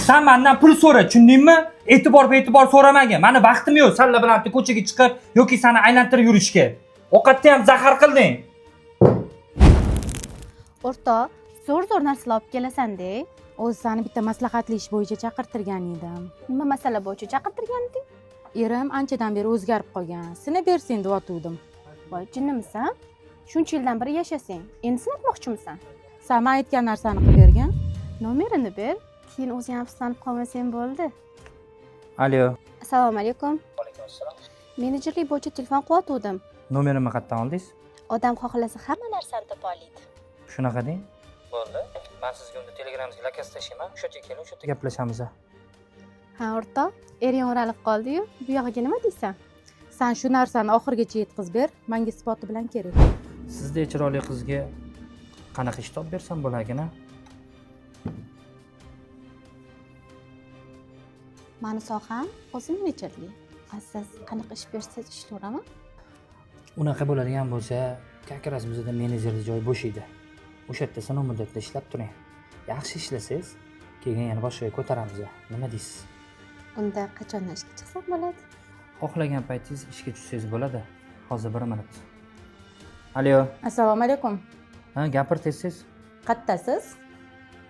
Sen mendan pul so'ra, tushundingmi? E'tibor so'ramagin. Meni vaqtim yo'q senlar bilan ko'chaga chiqib yoki seni aylantirib yurishga. Ovqatni ham zahar qilding. O'rtoq, zo'r narsalar olib kelasan-da. O'zi seni bitta maslahatli ish bo'yicha chaqirtirgan edim. Nima masala bo'yicha chaqirtirgan eding? Erim anchadan beri o'zgarib qolgan. Sinab bersang deb aytuvdim. Voy, jinnimisan? Shuncha yildan beri yashasang, endi sinatmoqchimisan? Sen men aytgan narsani qilib bergin. Nomerini ber, keyin o'zing afsuslanib qolmasang bo'ldi. Alo. Assalomu alaykum. Alaykum assalom. Menejerlik bo'yicha telefon qilyotgandim. Nomerimni qayerdan oldingiz? Odam xohlasa hamma narsani topa oladi. Shunaqa deng. Bo'ldi. Men sizga unda Telegramga lokasi tashlayman. O'sha yerga keling, o'sha yerda gaplashamiz. Ha, o'rtoq, ering o'ralib qoldi-yu, bu yog'iga nima deysan? Sen shu narsani oxirigacha yetkazib ber, menga isboti bilan kerak. Sizdek chiroyli qizga qanaqa ish topib bersam bo'lagina? Mani soham o'zim menejerlik. Siz qanaqa ish bersangiz ishlayveraman. Unaqa bo'ladigan bo'lsa, kakras bizda menejerlik joyi bo'sh edi. O'sha yerda sinov muddatida ishlab turing. Yaxshi ishlasangiz, keyin yana boshqa joyga ko'taramiz. Nima deysiz? Unda qachondan ishga chiqsam bo'ladi? Xohlagan paytingiz ishga tushsangiz bo'ladi. Hozir 1 minut. Alo. Assalomu alaykum. Ha, gapir tezsiz. Qayerdasiz?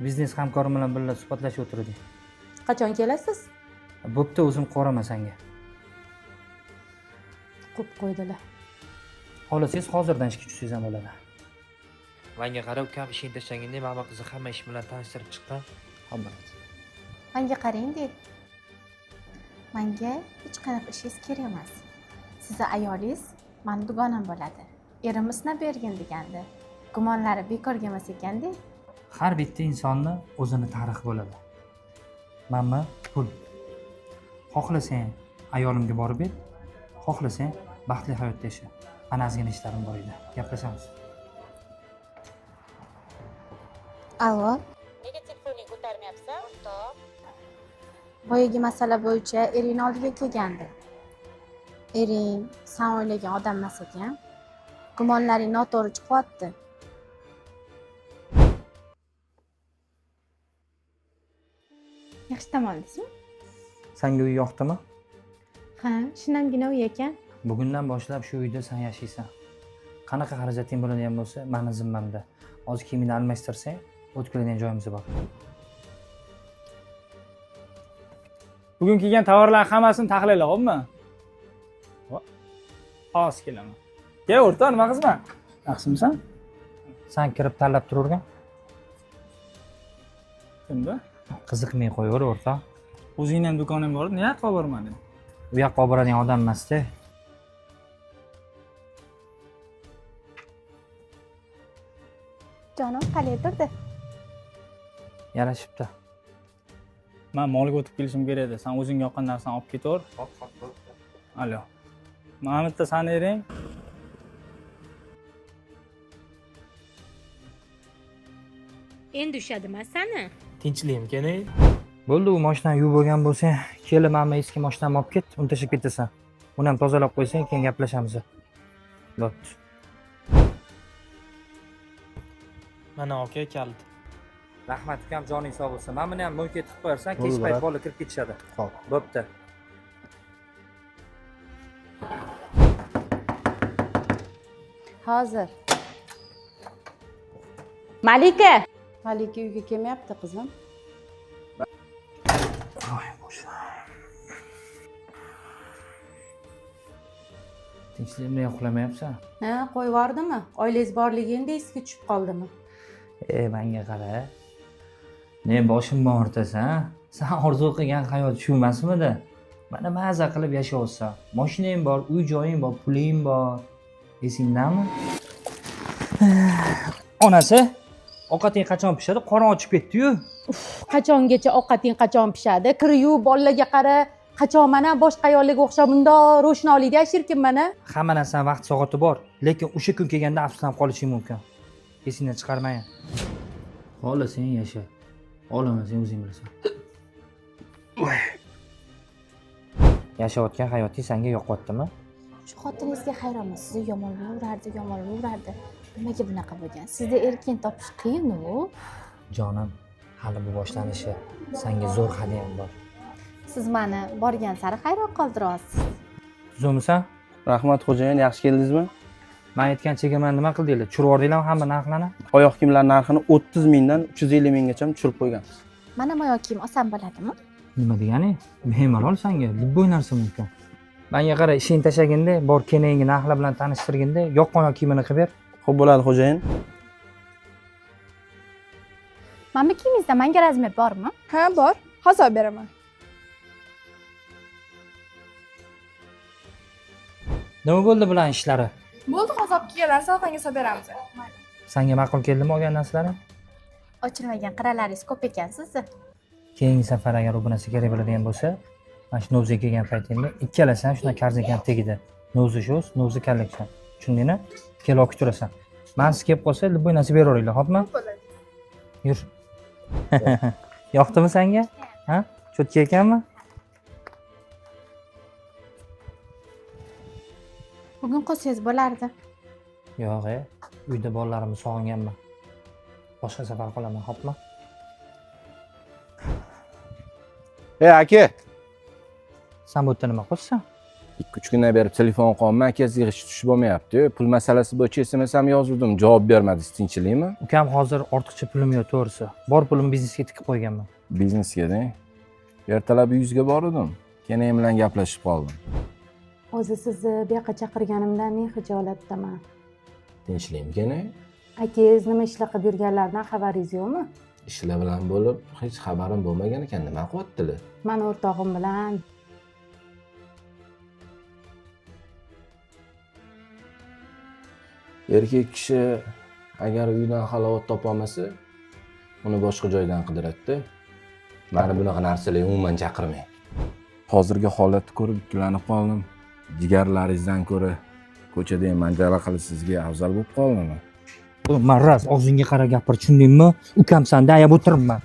Biznes hamkorim bilan birga suhbatlashib o'tirdik. Qachon kelasiz? Bo'pti, o'zim qo'raman senga. Qo'yib qo'ydilar. Xohlasangiz hozirdan ishga tushsangiz ham bo'ladi. Menga qarab, kam ishing tashlaganda mama qizi hamma ish bilan tanishtirib chiqqan. Albatta. Menga qarang-de. Menga hech qanaqa ishingiz kerak emas. Sizni ayolingiz meni dugonam bo'ladi. Erim sinab bergin degandi. Gumonlari bekorga emas ekan-da. Har bitta insonni o'zini tarixi bo'ladi. Menmi pul. Xohlasang ayolimga borib ber, xohlasang baxtli hayot yasha. Mana ozgina ishlarim bor edi. Gaplashamiz. Allo. Nega telefoningni ko'tarmayapsan, o'rtoq? Boyagi masala bo'yicha ering oldiga kelgandi. Ering sen o'ylagan odam emas ekan. Gumonlaring noto'g'ri chiqyapti. Yaxshi dam oldingizmi? Senga uy yoqdimi? Ha, shinamgina uy ekan. Bugundan boshlab shu uyda sen yashaysan. Qanaqa xarajating bo'ladigan bo'lsa, meni zimmamda. Hozir kiyimini almashtirsang, o'tkazadigan joyimiz bor. Bugun kelgan tovarlar hammasini tahlil qilibmi? Hozir kelaman. Ke o'rtoq, nima qilsan? Yaxshimisan? Sen kirib tanlab tururgan. Kimda? Qiziqmay qo'yaver, o'rtoq. O'zingning ham do'koning bor, nima yoqqa bormading? U yoqqa olib boradigan odam emas-da. Jonim qalay turdi? Yarashibdi. Men molga o'tib kelishim kerak edi. Sen o'zingga yoqqan narsani olib ketaver. Alo. Mamatda sani ering. Endi ushadimi seni? Tinchligim kerak. Bo'ldi, u mashinani yuvib bo'lgan bo'lsa, kelib menga eski mashinamni olib ket, uni tashlab ketasan. Uni ham tozalab qo'ysang, keyin gaplashamiz. Bo'pti. Mana aka kalit. Rahmat ukam, joning sog' bo'lsin. Men buni ham mo'lga tiqib qo'yarsan, kech payt bola kirib ketishadi. Xo'p. Bo'pti. Hozir. Malika uyga kelmayapti qizim. Voy, boshla. Tinchlikmi, uxlamayapsan? Ha, qo'yib yubordimi? Oilangiz borligi endi esga tushib qoldimi? Menga qara. Ne boshimni o'rtasan? Sen orzu qilgan hayot shu emasmidi? Mana maza qilib yashayapsan. Mashinang bor, uy-joying bor, puling bor. Esingdami? Onasi, ovqating qachon pishadi? Qorong ochib ketdi-yu. Qachongacha ovqating qachon pishadi? Kir-yu, bolalarga qara. Qachon mana boshqa ayollarga o'xshab bundoq ro'shnolikda yashirkin mana. Hamma narsaning vaqt soati bor, lekin o'sha kun kelganda afsuslanib qolishing mumkin. Esingdan chiqarmang. Xohlasang yasha. Xohlamasang o'zing bilasan. Yashayotgan hayoting senga yoqyaptimi? Shu xotiningizga hayronman. Sizni yomonlayverardi. Nimaga bunaqa bo'lgan? Sizda erkin topish qiyin-ku. Jonim, hali bu boshlanishi. Senga zo'r hadyam bor. Siz meni borgan sari hayron qoldiryapsiz. Zo'misan? Rahmat xo'jayin, yaxshi keldingizmi? Men aytgan chegimani nima qildinglar? Tushirib yordinglarmi hamma narxlarni? Oyoq kiyimlar narxini 30 mingdan 350 minggacha tushirib qo'yganmiz. Mana oyoq kiyim olsam bo'ladimi? Nima degani? Bemalol senga любой narsa mumkin. Menga qara, ishing tashlaganda, bor kenayingi narxlar bilan tanishtirganda, yoqqan oyoq kiyimini qilib ber. Xo'p bo'ladi xo'jayin. Mana bu kiyimingizda menga razmer bormi? Ha, bor. Hozir beraman. Nima bo'ldi bilan ishlari? Bo'ldi, hozir olib kelganlar soatanga solib beramiz. Senga ma'qul keldimi olgan narsalari? Ochilmagan qirralaringiz ko'p ekan sizni. Keyingi safar agar u narsa kerak bo'ladigan bo'lsa, mana shu novzaga kelgan paytingda ikkalasi ham shunday qarz ekan tegida. Novza sho'z, novza kolleksion. Tushundingmi? Kelib olib turasan. Mansiz kelib qolsa, любой narsa beraveringlar, xo'pmi? Yur. Yoqdimi senga? Ha? Cho'tka ekanmi? Bugun qolsangiz bo'lardi. Yo'q, uyda bolalarimni sog'inganman. Boshqa safar qolaman, xo'pmi? Ey aka, Sen bu yerda nima qilsan? 2-3 kundan beri telefon qilyapman, aka yig'ish tushib bo'lmayapti. Pul masalasi bo'yicha SMS ham yozdim, javob bermadi, tinchlikmi? Ukam hozir ortiqcha pulim yo'q, to'g'risi. Bor pulimni biznesga tikib qo'yganman. Biznesga-da. Ertalab 100 ga bordim. Kenayim bilan gaplashib qoldim. O'zi sizni bu yoqqa chaqirganimdan ne xijolatdaman. Tinchlikmi kenay? Akangiz nima ishlar qilib yurganlaridan xabaringiz yo'qmi? Ishlar bilan bo'lib, hech xabarim bo'lmagan ekan, nima qilyaptilar? Mani o'rtog'im bilan Erkak kishi agar uydan halovat topolmasa, uni boshqa joydan qidiradi. Meni bunaqa narsalar umuman chaqirmang. Hozirgi holatni ko'rib ikkilanib qoldim. Jigarlaringizdan ko'ra ko'chada manjala qilish sizga afzal bo'lib qoldimi? Maraz, og'zingga qara gapir, tushundingmi? Ukamsan, dayab o'tiribman.